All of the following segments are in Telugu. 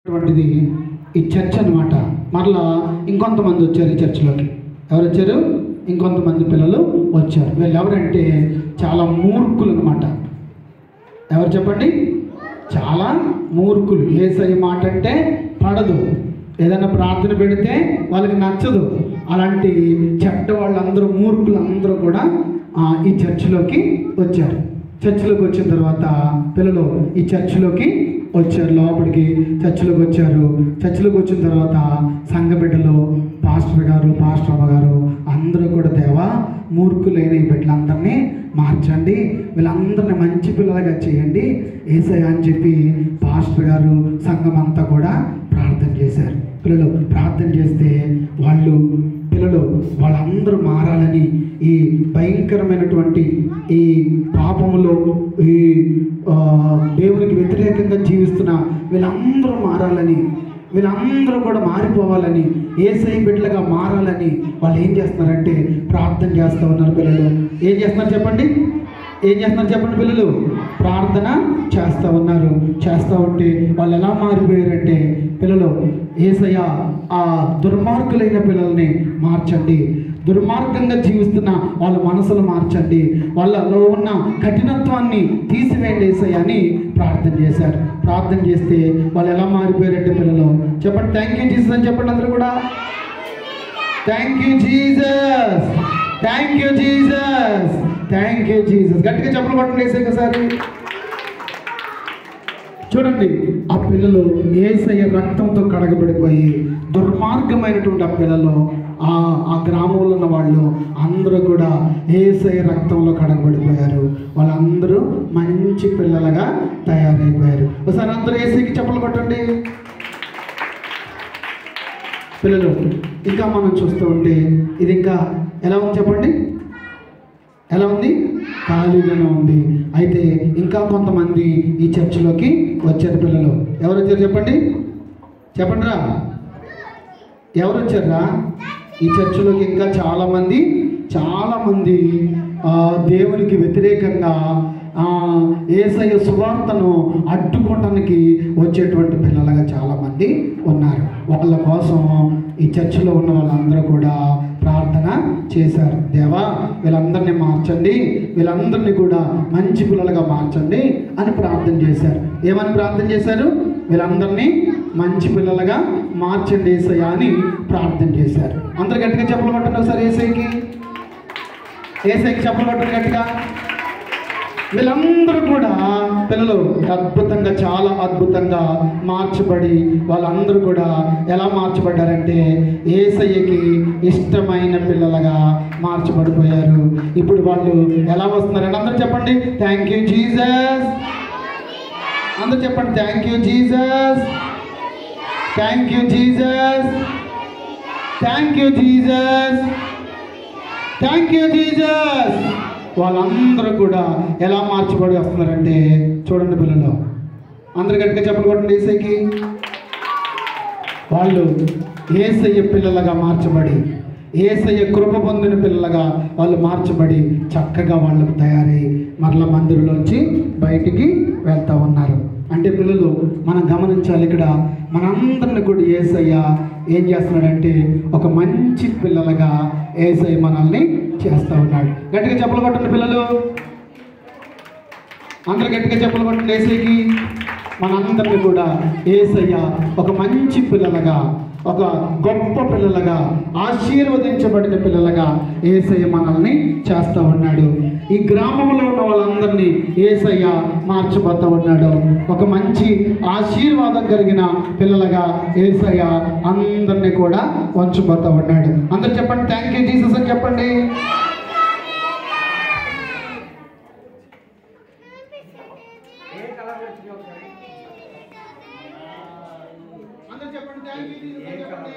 అటువంటిది ఈ చర్చ్ అనమాట. మరలా ఇంకొంతమంది వచ్చారు ఈ చర్చిలోకి. ఎవరు వచ్చారు? ఇంకొంతమంది పిల్లలు వచ్చారు. వీళ్ళు ఎవరంటే చాలా మూర్ఖులు అనమాట. ఎవరు చెప్పండి? చాలా మూర్ఖులు. యేసయ్య మాట అంటే పడదు, ఏదైనా ప్రార్థన పెడితే వాళ్ళకి నచ్చదు. అలాంటి చెడ్డ వాళ్ళందరూ, మూర్ఖులు అందరూ కూడా ఈ చర్చిలోకి వచ్చారు. చర్చిలోకి వచ్చిన తర్వాత పిల్లలు ఈ చర్చిలోకి వచ్చారు. లోపలికి చర్చిలోకి వచ్చారు. చర్చిలోకి వచ్చిన తర్వాత సంఘ బిడ్డలు, పాస్టర్ గారు, పాస్టర్ అమ్మ గారు అందరూ కూడా, దేవా మూర్ఖులైన ఈ బిడ్డలందరినీ మార్చండి, వీళ్ళందరినీ మంచి పిల్లలుగా చేయండి యేసయ్య అని చెప్పి పాస్టర్ గారు, సంఘం అంతా కూడా ప్రార్థన చేశారు. పిల్లలు ప్రార్థన చేస్తే వాళ్ళందరూ మారాలని, ఈ భయంకరమైనటువంటి ఈ పాపములో, ఈ దేవునికి వ్యతిరేకంగా జీవిస్తున్న వీళ్ళందరూ మారాలని, వీళ్ళందరూ కూడా మారిపోవాలని, యేసయ్య బిడ్డలుగా మారాలని వాళ్ళు ఏం చేస్తున్నారంటే ప్రార్థన చేస్తూ ఉన్నారు. పిల్లలు ఏం చేస్తున్నారు చెప్పండి? ఏం చేస్తున్నారు చెప్పండి? పిల్లలు ప్రార్థన చేస్తూ ఉన్నారు. చేస్తూ ఉంటే వాళ్ళు ఎలా మారిపోయారంటే, పిల్లలు యేసయ్య ఆ దుర్మార్గులైన పిల్లల్ని మార్చండి, దుర్మార్గంగా జీవిస్తున్న వాళ్ళ మనసులు మార్చండి, వాళ్ళలో ఉన్న కఠినత్వాన్ని తీసివేయండి యేసయ్య అని ప్రార్థన చేశారు. ప్రార్థన చేస్తే వాళ్ళు ఎలా మారిపోయారంటే పిల్లలు చెప్పండి, థ్యాంక్ యూ జీసస్ అని చెప్పండి అందరూ కూడా. Thank you Jesus, thank you Jesus, thank you Jesus. గట్టిగా చెప్పలు పట్టండి యేసయ్యకి ఒకసారి. చూడండి, ఆ పిల్లలు యేసయ్య రక్తంతో కడగబడిపోయి, దుర్మార్గమైనటువంటి ఆ పిల్లలు, ఆ గ్రామంలో ఉన్న వాళ్ళు అందరూ కూడా యేసయ్య రక్తంలో కడగబడిపోయారు. వాళ్ళందరూ మంచి పిల్లలుగా తయారైపోయారు. ఒకసారి అందరూ యేసయ్యకి చెప్పలు కొట్టండి. పిల్లలు ఇంకా మనం చూస్తూ ఉంటే ఇది ఇంకా ఎలా ఉంది చెప్పండి? ఎలా ఉంది? ఖాళీగానే ఉంది. అయితే ఇంకా కొంతమంది ఈ చర్చిలోకి వచ్చారు. పిల్లలు ఎవరు వచ్చారు చెప్పండి? చెప్పండి రా, ఎవరు వచ్చారా ఈ చర్చిలోకి? ఇంకా చాలామంది దేవునికి వ్యతిరేకంగా యేసయ్య సువార్తను అడ్డుకోవటానికి వచ్చేటువంటి పిల్లలుగా చాలామంది ఉన్నారు. వాళ్ళ కోసం ఈ చర్చిలో ఉన్న వాళ్ళందరూ కూడా ప్రార్థన చేశారు. దేవా వీళ్ళందరినీ మార్చండి, వీళ్ళందరినీ కూడా మంచి పిల్లలుగా మార్చండి అని ప్రార్థన చేశారు. ఏమని ప్రార్థన చేశారు? వీళ్ళందరినీ మంచి పిల్లలుగా మార్చండి యేసయ్య అని ప్రార్థన చేశారు. అందరు గట్టిగా చెప్పలు కొట్టండి ఒకసారి యేసయ్యకి. చెప్పలు కొట్టండి గట్టిగా. వీళ్ళందరూ కూడా పిల్లలు అద్భుతంగా, చాలా అద్భుతంగా మార్చబడి, వాళ్ళందరూ కూడా ఎలా మార్చబడ్డారంటే యేసయ్యకి ఇష్టమైన పిల్లలుగా మార్చబడిపోయారు. ఇప్పుడు వాళ్ళు ఎలా వస్తున్నారంటే అందరూ చెప్పండి, థ్యాంక్ యూ జీసస్. అందరూ చెప్పండి, thank you Jesus, thank you Jesus, thank you Jesus, thank you Jesus. వాళ్ళందరూ కూడా ఎలా మార్చబడి వస్తున్నారంటే చూడండి పిల్లలు, అందరు గట్టిగా చెప్పలు కొట్టండి యేసయ్యకి. వాళ్ళు యేసయ్య పిల్లలుగా మార్చబడి, యేసయ్య కృప పొందిన పిల్లలుగా వాళ్ళు మార్చబడి చక్కగా వాళ్ళకు తయారై మరలా మందిరంలోంచి బయటికి వెళ్తూ ఉన్నారు. అంటే పిల్లలు మనం గమనించాలి, ఇక్కడ మనందరిని కూడా యేసయ్య ఏం చేస్తున్నాడంటే ఒక మంచి పిల్లలుగా యేసయ్య మనల్ని చేస్తూ ఉన్నాడు. గట్టిగా చెప్పలు కొట్టండి పిల్లలు, అందరు గట్టిగా చెప్పలు కొట్టండి యేసయ్యకి. మనందరినీ కూడా యేసయ్య ఒక మంచి పిల్లలుగా, ఒక గొప్ప పిల్లలుగా, ఆశీర్వదించబడిన పిల్లలుగా యేసయ్య మనల్ని చేస్తూ ఉన్నాడు. ఈ గ్రామంలో ఉన్న వాళ్ళందరినీ యేసయ్య మార్చబోతూ ఉన్నాడు. ఒక మంచి ఆశీర్వాదం కలిగిన పిల్లలుగా యేసయ్య అందరినీ కూడా ఉంచబోతూ ఉన్నాడు. అందరు చెప్పండి, థ్యాంక్ యూ జీసస్ అని చెప్పండి. అందరు చెప్పండి, థ్యాంక్ యూ జీసస్ అని చెప్పండి.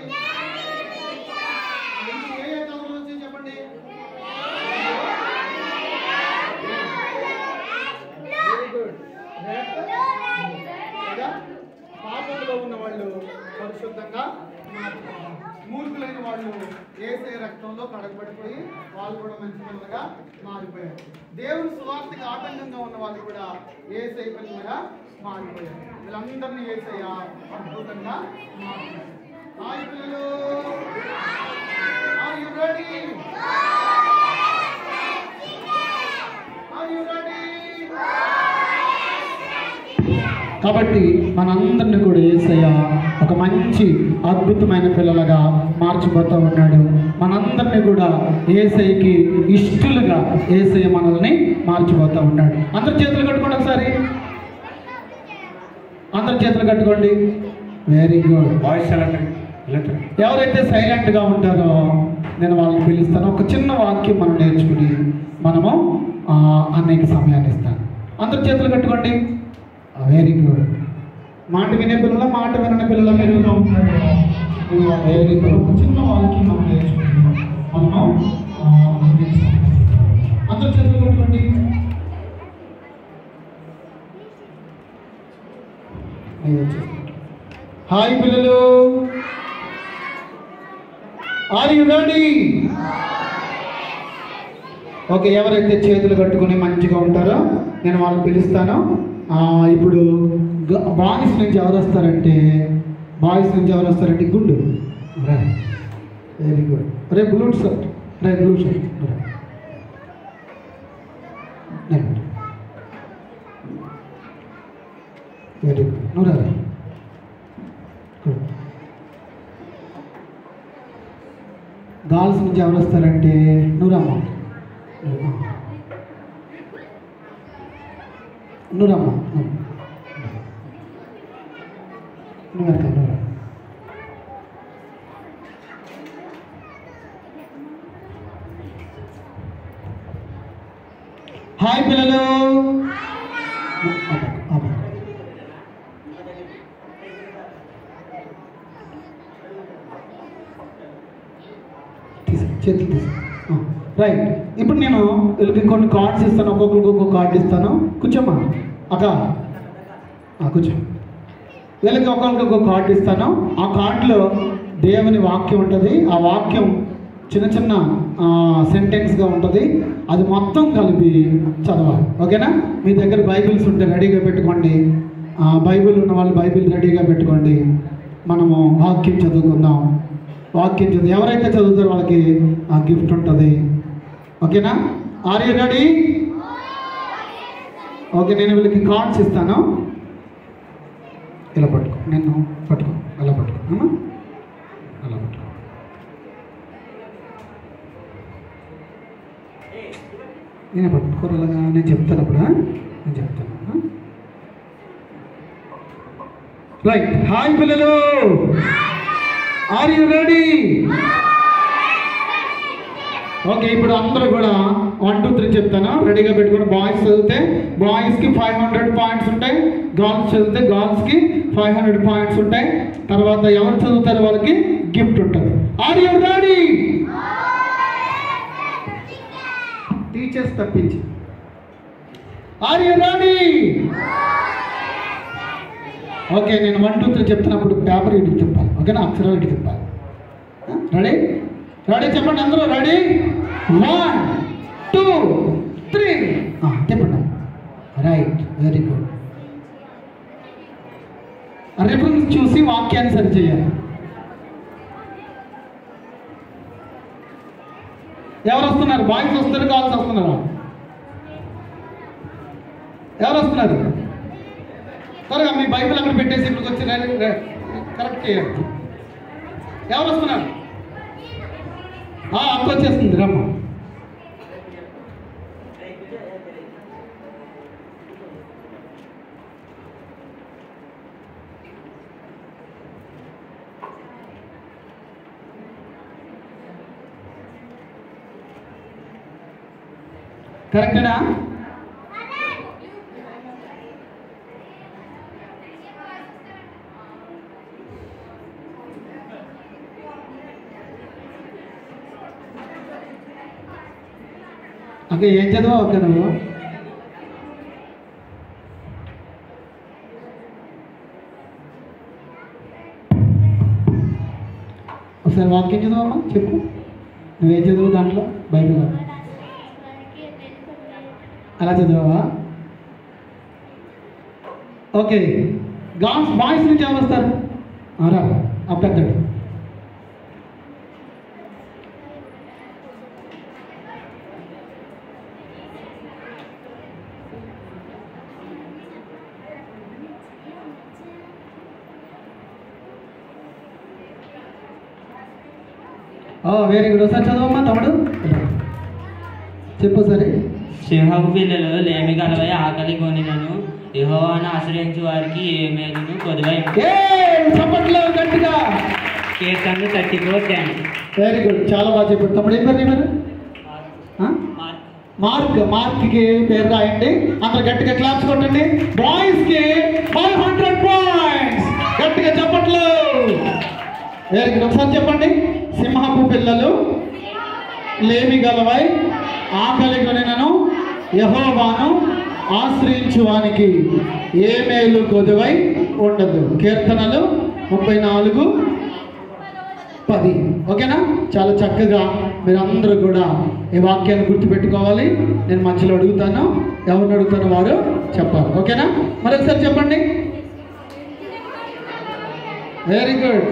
చెప్పండి. పాపంలో ఉన్న వాళ్ళు పరిశుద్ధంగా మార్చుకోవాలి. మూర్ఖులైన వాళ్ళు యేసయ్య రక్తంలో కడగబడిపోయి వాళ్ళు కూడా మంచి పిల్లలుగా మారిపోయారు. దేవుని సువార్తకి ఆటంకంగా ఉన్న వాళ్ళు కూడా యేసయ్య పిల్లలుగా మారిపోయారు. వీళ్ళందరినీ యేసయ్య అద్భుతంగా మార్చారు. హాయ్ పిల్లలు, are you ready? Are you ready? కాబట్టి మనందరిని కూడా యేసయ్య ఒక మంచి అద్భుతమైన పిల్లలుగా మార్చిపోతూ ఉన్నాడు. మనందరినీ కూడా యేసయ్యకి ఇష్టలుగా యేసయ్య మనల్ని మార్చిపోతూ ఉన్నాడు. అందరి చేతులు కట్టుకోండి ఒకసారి, అందరి చేతులు కట్టుకోండి. Very good. వాయిస్ ఎవరైతే సైలెంట్గా ఉంటారో నేను వాళ్ళని పిలుస్తాను. ఒక చిన్న వాక్యం మనం నేర్చుకుని మనము అన్నయ్యకి సమయాన్ని ఇస్తాను. అందరి చేతులు కట్టుకోండి. Very good. మాట వినే పిల్లల, మాట వినని పిల్లల మెరుగుగా ఉంటారు. Very good. ఒక చిన్న వాక్యం మనం నేర్చుకుంటాం. మనము అందరి చేతులు కట్టుకోండి. హాయ్ పిల్లలు, ఆర్ యు రెడీ? ఓకే, ఎవరైతే చేతులు కట్టుకుని మంచిగా ఉంటారో నేను వాళ్ళని పిలుస్తాను. ఇప్పుడు బాయ్స్ నుంచి ఎవరు వస్తారంటే గుండు. Very good. రే బ్లూ షర్ట్, వెరీ గుడ్. నువ్వు రా. గర్ల్స్ నుంచి ఎవరు వస్తారంటే నువ్వు రమ్మా. హాయ్ పిల్లలు, చేతులు తీసు. రైట్. ఇప్పుడు నేను వీళ్ళకి కొన్ని కార్డ్స్ ఇస్తాను. ఒక్కొక్కరికి ఒక్కొక్క కార్డు ఇస్తాను. కూర్చోమ్మా అక్క, కూర్చో. వీళ్ళకి ఒక్కొక్కరికి ఒక్కొక్క కార్డు ఇస్తాను. ఆ కార్డులో దేవుని వాక్యం ఉంటుంది. ఆ వాక్యం చిన్న చిన్న సెంటెన్స్గా ఉంటుంది. అది మొత్తం కలిపి చదవాలి. ఓకేనా? మీ దగ్గర బైబిల్స్ ఉంటే రెడీగా పెట్టుకోండి. బైబిల్ ఉన్న వాళ్ళు బైబిల్ రెడీగా పెట్టుకోండి. మనము వాక్యం చదువుకుందాం. వాక్యం చదువు ఎవరైతే చదువుతారో వాళ్ళకి ఆ గిఫ్ట్ ఉంటుంది. ఓకేనా? Are you ready? ఓకే, నేను వీళ్ళకి కార్డ్స్ ఇస్తాను. ఇలా పట్టుకో, నేను పట్టుకో, అలా పట్టుకో, అలా పట్టుకో. నేనే పట్టుకోరాగా, నేను చెప్తాను అప్పుడు, నేను చెప్తాను. రైట్. హాయ్ పిల్లలు, ఆర్ యు రెడీ? ఓకే, ఇప్పుడు అందరూ కూడా 1 2 3 చెప్తాను. రెడీగా పెట్టుకుని బాయ్స్ చదివితే బాయ్స్కి 500 పాయింట్స్ ఉంటాయి. గర్ల్స్ చదివితే గర్ల్స్కి 500 పాయింట్స్ ఉంటాయి. తర్వాత ఎవరు చదువుతారో వాళ్ళకి గిఫ్ట్ ఉంటుంది. Are you ready? టీచర్స్ తప్పించి. Are you ready? ఓకే, నేను 1 2 3 చెప్తున్నప్పుడు పేపర్ ఇటు తిప్పాలి. ఓకేనా? అక్షరాలు ఇటు తిప్పాలి. రెడీ? రెడీ చెప్పండి అందరూ. రెడీ? 1 2 3 చెప్పండి. Right, very good. రిఫరెన్స్ చూసి వాక్యాన్ని సరి చేయాలి. ఎవరు వస్తున్నారు? బాయ్స్ వస్తున్నారు, గర్ల్స్ వస్తున్నారా? ఎవరు వస్తున్నారు? త్వరగా మీ బైబిల్ అక్కడ పెట్టేసి ఇక్కడికి వచ్చి కరెక్ట్ చేయండి. ఎవరు వస్తున్నారు? అక్క వచ్చేస్తుంది, రమ్మ. కరెక్టేనా? ఓకే, ఏం చదువు? ఓకే, నువ్వు ఒకసారి వాక్యం చదువమ్మా, చెప్పు. నువ్వేం చదువు దాంట్లో? బైబిల్ అలా చదివావా? ఓకే, బాయ్స్ నుంచి ఎవరు వస్తారు? రా ఆ పెద్దడు. Very good. ఒకసారి చదవమ్మా తమ్ముడు, చెప్పు సరే. సింహపు పిల్లలు లేమి గలవై ఆకలి కొనినను యెహోవాను ఆశ్రయించు వారికి ఏ మేలును కొదువై. చప్పట్లో గట్టిగా. కీర్తనలు 34:10. వెరీ గుడ్, చాలా బాగా చెప్పాడు తమ్ముడు. ఏం పేరు నీ పేరు? మార్క్కి పేరు రాయండి. అందరు గట్టిగా క్లాప్స్ కొట్టండి. బాయ్స్కి 500 పాయింట్స్. గట్టిగా చప్పట్లు. Very good. ఒకసారి చెప్పండి. సింహపు పిల్లలు లేమి గలవై ఆకలి కొనినను యెహోవాను ఆశ్రయించువానికి ఏ మేలు కొదువై ఉండదు. కీర్తనలు 34:10. ఓకేనా? చాలా చక్కగా మీరందరూ కూడా ఈ వాక్యాన్ని గుర్తుపెట్టుకోవాలి. నేను మధ్యలో అడుగుతాను, ఎవరిని అడుగుతానో వారు చెప్పాలి. ఓకేనా? మరి ఒకసారి చెప్పండి. Very good.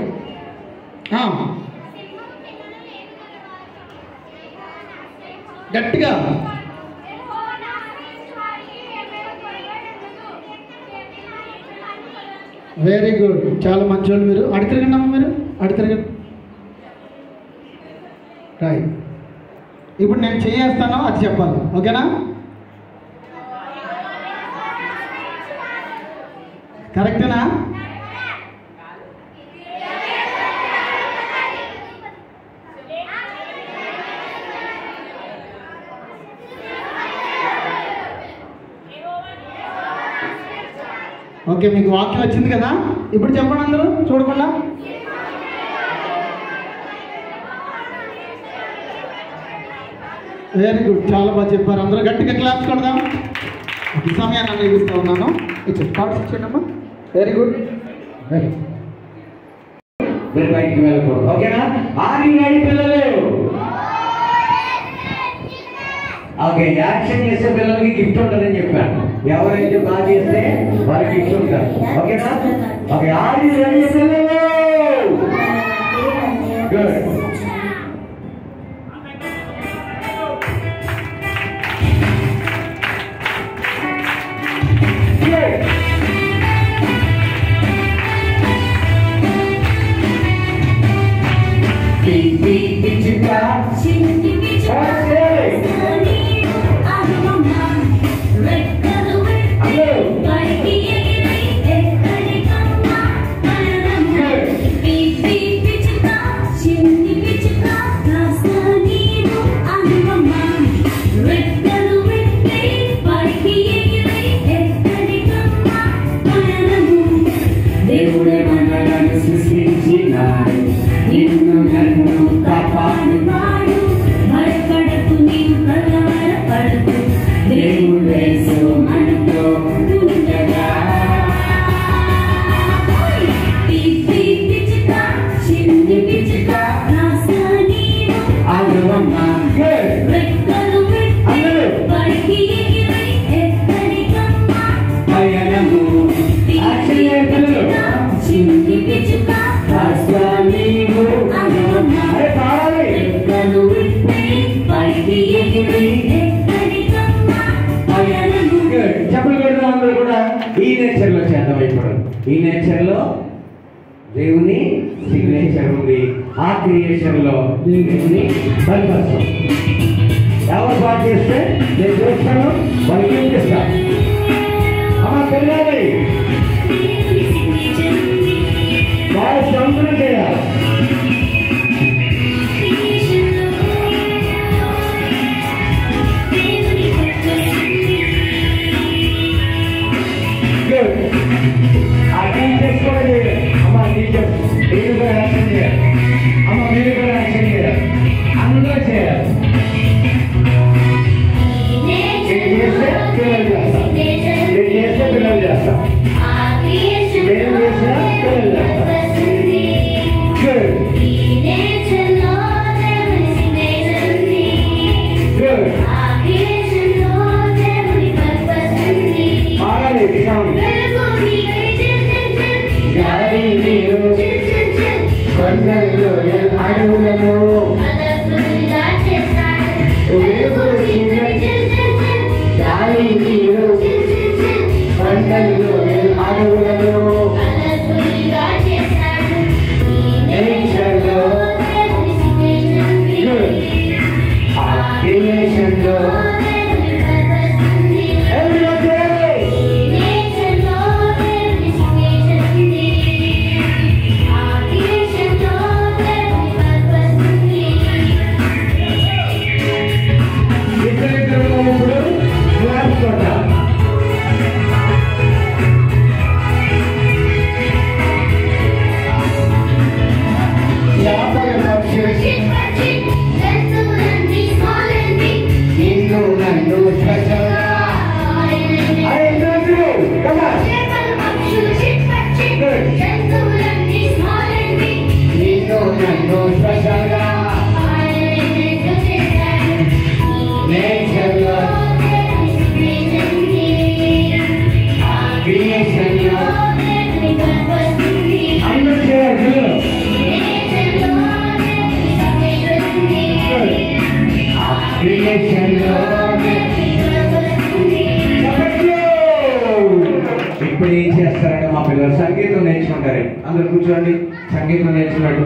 గట్టిగా. వెరీ గుడ్, చాలా మంచి వాళ్ళు మీరు. అడి తిరగండి అమ్మ, మీరు అడి తిరగండి. రైట్. ఇప్పుడు నేను చేస్తాను, అది చెప్పాలి. ఓకేనా? కరెక్టేనా? ఓకే, మీకు వాక్యం వచ్చింది కదా. ఇప్పుడు చెప్పండి అందరూ చూడకుండా. వెరీ గుడ్, చాలా బాగా చెప్పారు. అందరూ గట్టిగా క్లాప్స్ కొడదాం. ఈ సమయాన్ని అందిస్తూ ఉన్నాను. కార్డ్స్ ఇచ్చేయండమ్మా. Very good. మీరు బయటికి వెళ్ళకూడదు. ఓకేనా? ఆడి పిల్లలు. ఓకే, యాక్షన్ చేసే పిల్లలకి గిఫ్ట్ ఉంటుందని చెప్పాను. ఎవరైతే బాగా చేస్తే వారికి గిఫ్ట్ ఉంటారు. ఓకేనా? ఓకే, ఆడి పిల్లలు. గుడ్. ఈ నేచర్లో చేద్దాం. ఇప్పుడు ఈ నేచర్లో దేవుని సిగ్నేచర్ ఉంది. ఆ క్రియేషన్లో దేవుని బలపరచం. ఎవరు బాగా చేస్తే నేను చూస్తాను, వాళ్ళకి ఏం చేస్తాను. అమ్మ తెలియాలి, బాగా సంపూర్ణ చేయాలి. ఆ టీచర్స్ కూడా చేయాలి. అమ్మ టీచర్స్ మీరు కూడా యాక్షన్ చేయాలి. అమ్మ మీరు కూడా యాక్షన్ చేయాలి. అందరూ చేయాలి. నేను చేస్తే పిల్లలు చేస్తాం. నేను చేస్తే పిల్లలు చేస్తాం. నేను చేసినా పిల్లలు చేస్తాం. అడవులను గాలి నీరు పంటలు అడవులను నేచర్లో క్రియేషన్లో ఇప్పుడు ఏం చేస్తారంటే మా పిల్లలు సంగీతం నేర్చుకుంటారు. అందరు కూర్చోండి. సంగీతం నేర్చుకున్నట్టు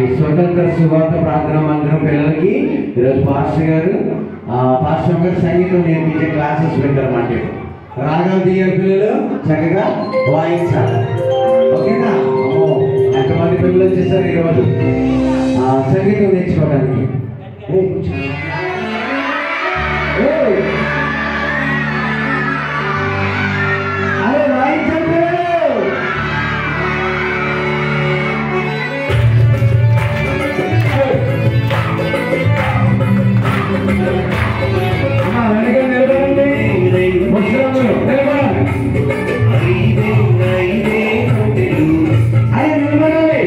ఈ స్వతంత్ర సువార్త ప్రార్థన మందిరం పిల్లలకి ఈరోజు పాస్టర్ గారు సంగీతం నేర్పించే క్లాసెస్ పెట్టారన్నమాట. రాగాలు తీయాలి, పిల్లలు చక్కగా వాయించాలి. ఓకేనా? ఎంతమంది పిల్లలు వచ్చేసారు ఈరోజు సంగీతం నేర్చుకోవడానికి? అరే వాయించండి. వెనక నిలబడండి. ముసలాములు నిలబడాలి. అరే నిలబడాలి.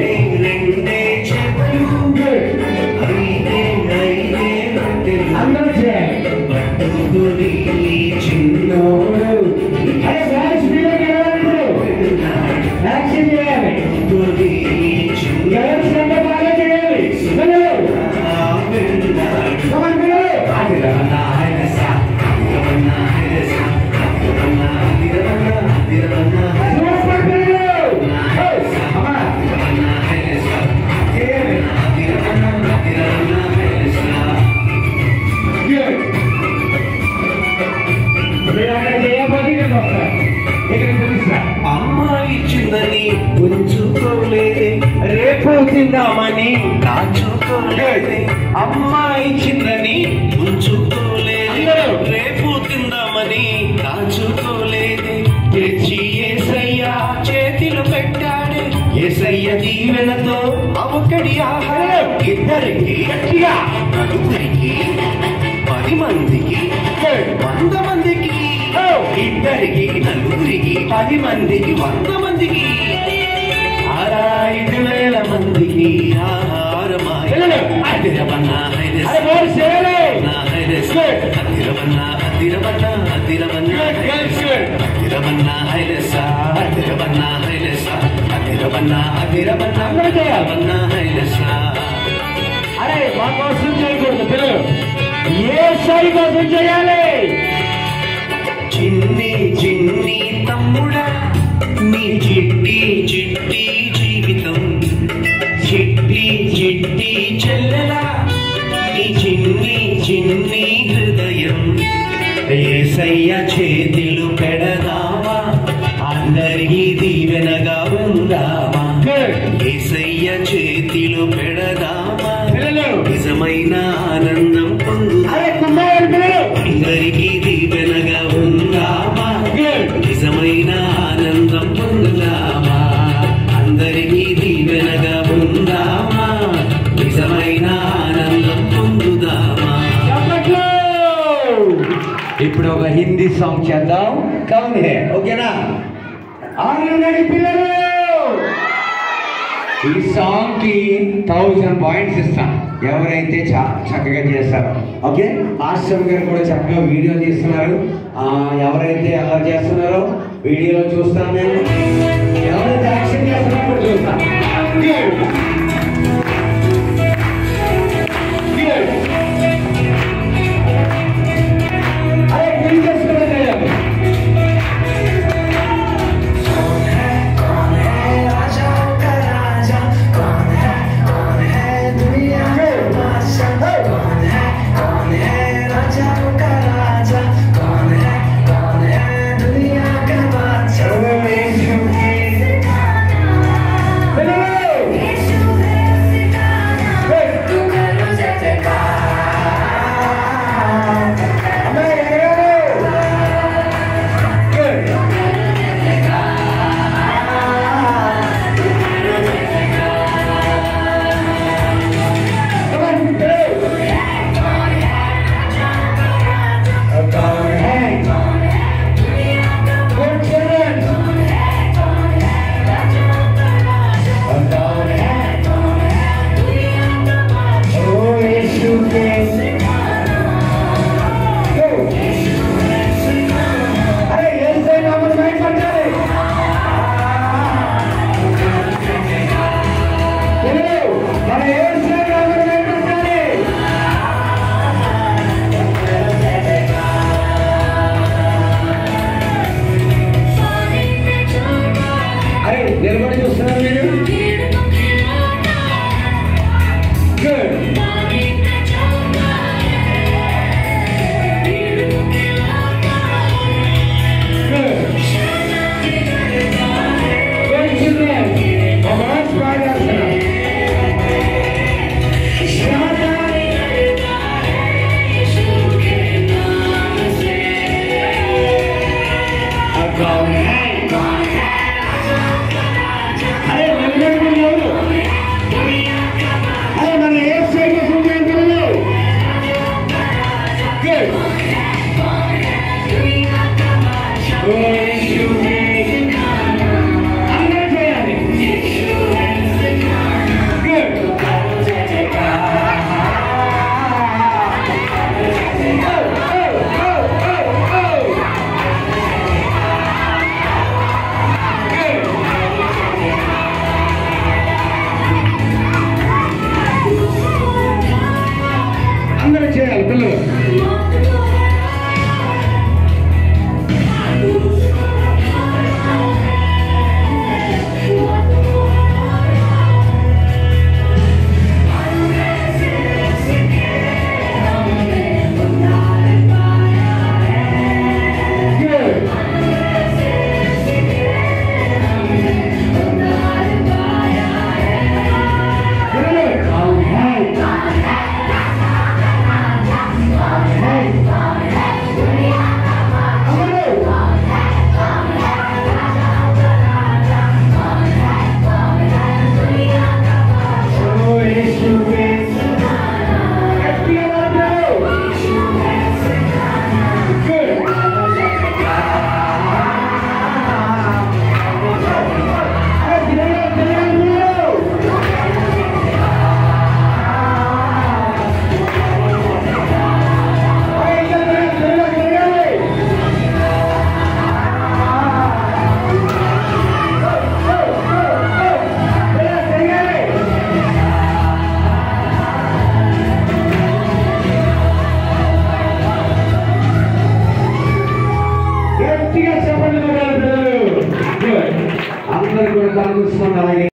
అందరూ చేయాలి. చిన్నోడు అరే డాన్స్ చేయాలి. యాక్షన్ చేయాలి. డాన్స్ అంటే బాగా చేయాలి. అమ్మాయి చిందని ఉంచుకోలేదే, రేపు తిందామని దాచుకోలేదే. అమ్మాయి చిందని ఉంచుకోలేదే, రేపు తిందామని దాచుకోలేదే. తెచ్చి యేసయ్య చేతిలో పెట్టాడే, యేసయ్య దీవెనతో అవకడి ఆహారం. ఇద్దరికి గట్టిగా, నలుగురికి, 10 మందికి, 100 మందికి, ఇద్దరికి, నలుగురికి, 10 మందికి, 100 మందికి, 5,000 మందికి ఆహారమాయ. అదిరవన్నా అరే మా కోసం చేయకూడదు పిల్లలు, యేసయ్య కోసం చేయాలి. చిన్ని చిన్ని తమ్ముడా నీ చిట్టి చిట్టి జీవితం, చిట్టి చిట్టి చెల్లెలా నీ చిన్ని చిన్ని హృదయం. యేసయ్య చేతులు పెడదామా, అందరికీ దీవెనగా ఉందామా. యేసయ్య చేతులు పెడదామా, నిజమైన ఆనందం పొందుదామా. అందరికీ దీవెనగా ఉందామా, నిజమైన ఆనందం పొందుదామా. అందరికీ దీవెనగా ఉందామా, నిజమైన ఆనందం పొందుదామా. ఇప్పుడు ఒక హిందీ సాంగ్ చేద్దాం. కౌన్ హే, ఓకేనా? ఆనండి పిల్లలు. ఈ సాంగ్ కి 1000 పాయింట్స్ ఇస్తాం ఎవరైతే చక్కగా చేస్తారో. ఓకే, ఆశ్రమ్ గారు కూడా చక్కగా వీడియో తీస్తున్నారు. ఎవరైతే ఎలా చేస్తున్నారో వీడియోలో చూస్తాను నేను. ఎవరైతే యాక్షన్ చేస్తున్నారో చూస్తాను.